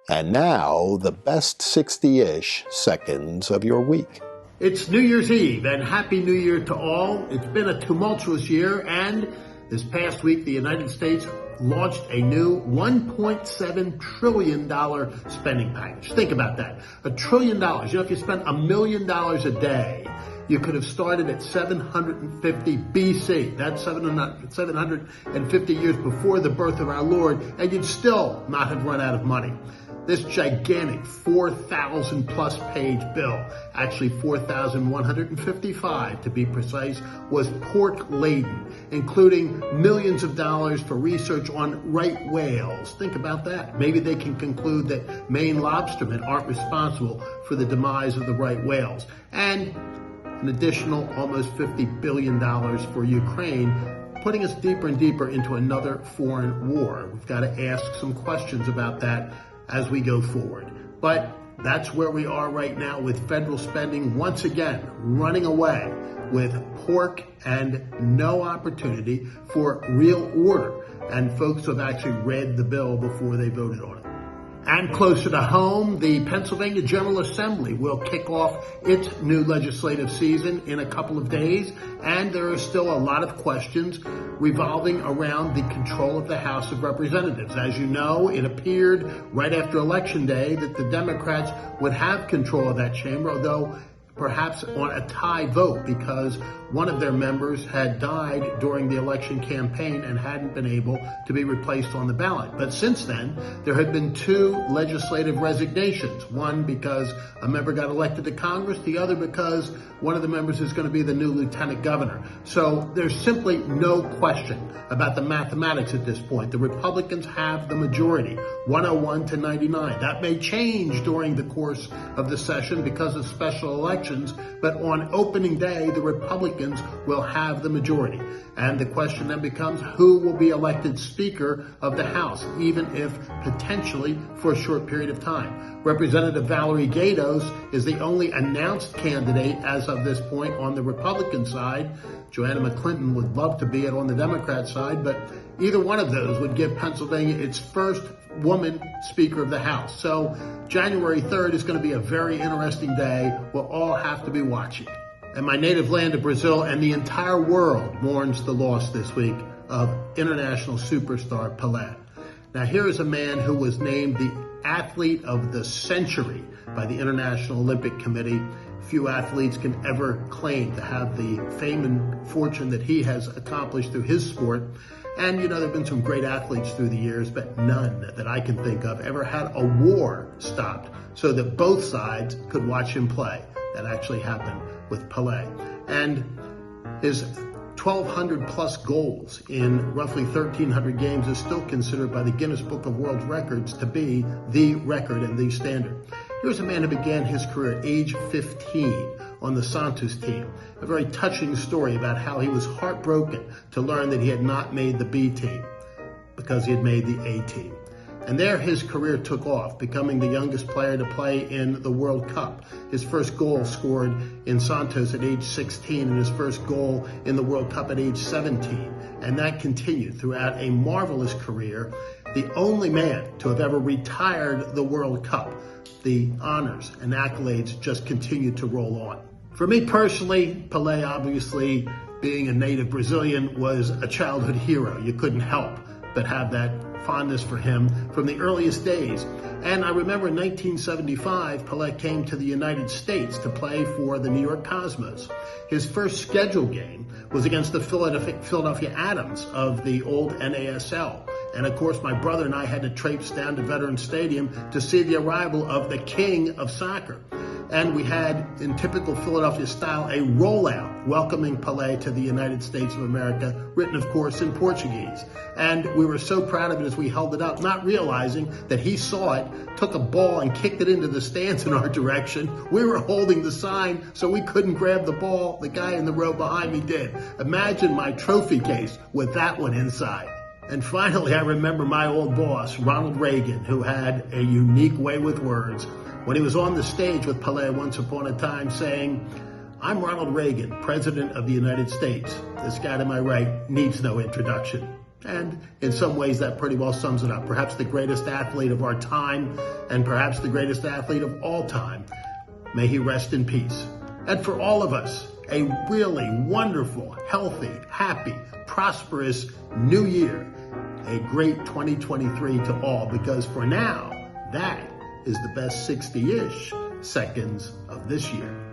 And now, the best 60-ish seconds of your week. It's New Year's Eve, and Happy New Year to all. It's been a tumultuous year, and this past week, the United States launched a new $1.7 trillion spending package. Think about that. $1 trillion. You know, if you spent $1 million a day, you could have started at 750 BC. That's 750 years before the birth of our Lord, and you'd still not have run out of money. This gigantic 4,000 plus page bill, actually 4,155 to be precise, was pork-laden, including millions of dollars for research on right whales. Think about that. Maybe they can conclude that Maine lobstermen aren't responsible for the demise of the right whales. And an additional almost $50 billion for Ukraine, putting us deeper and deeper into another foreign war. We've got to ask some questions about that as we go forward. But that's where we are right now, with federal spending once again running away with pork and no opportunity for real order. And folks have actually read the bill before they voted on it. And closer to home, the Pennsylvania General Assembly will kick off its new legislative season in a couple of days, and there are still a lot of questions revolving around the control of the House of Representatives. As you know, it appeared right after Election Day that the Democrats would have control of that chamber, although perhaps on a tie vote, because one of their members had died during the election campaign and hadn't been able to be replaced on the ballot. But since then, there have been two legislative resignations, one because a member got elected to Congress, the other because one of the members is going to be the new lieutenant governor. So there's simply no question about the mathematics at this point. The Republicans have the majority, 101 to 99. That may change during the course of the session because of special elections, but on opening day, the Republicans will have the majority. And the question then becomes, who will be elected Speaker of the House, even if potentially for a short period of time? Representative Valerie Gatos is the only announced candidate as of this point on the Republican side. Joanna McClinton would love to be it on the Democrat side, but either one of those would give Pennsylvania its first woman Speaker of the House. So January 3rd is going to be a very interesting day. We'll all have to be watching. And my native land of Brazil and the entire world mourns the loss this week of international superstar Pele. Now, here is a man who was named the Athlete of the Century by the International Olympic Committee. Few athletes can ever claim to have the fame and fortune that he has accomplished through his sport. And, you know, there have been some great athletes through the years, but none that I can think of ever had a war stopped so that both sides could watch him play. That actually happened with Pele. And his 1,200 plus goals in roughly 1,300 games is still considered by the Guinness Book of World Records to be the record and the standard. Here's a man who began his career at age 15 on the Santos team. A very touching story about how he was heartbroken to learn that he had not made the B team because he had made the A team. And there his career took off, becoming the youngest player to play in the World Cup. His first goal scored in Santos at age 16 and his first goal in the World Cup at age 17. And that continued throughout a marvelous career. The only man to have ever retired the World Cup. The honors and accolades just continued to roll on. For me personally, Pele, obviously being a native Brazilian, was a childhood hero. You couldn't help but have that fondness for him from the earliest days. And I remember in 1975, Pele came to the United States to play for the New York Cosmos. His first scheduled game was against the Philadelphia Atoms of the old NASL. And of course, my brother and I had to traipse down to Veterans Stadium to see the arrival of the king of soccer. And we had, in typical Philadelphia style, a rollout welcoming Pele to the United States of America, written, of course, in Portuguese. And we were so proud of it as we held it up, not realizing that he saw it, took a ball and kicked it into the stands in our direction. We were holding the sign, so we couldn't grab the ball. The guy in the row behind me did. Imagine my trophy case with that one inside. And finally, I remember my old boss, Ronald Reagan, who had a unique way with words, when he was on the stage with Pele once upon a time saying, "I'm Ronald Reagan, President of the United States. This guy to my right needs no introduction." And in some ways, that pretty well sums it up. Perhaps the greatest athlete of our time, and perhaps the greatest athlete of all time. May he rest in peace. And for all of us, a really wonderful, healthy, happy, prosperous new year. A great 2023 to all, because for now, that is the best 60-ish seconds of this year.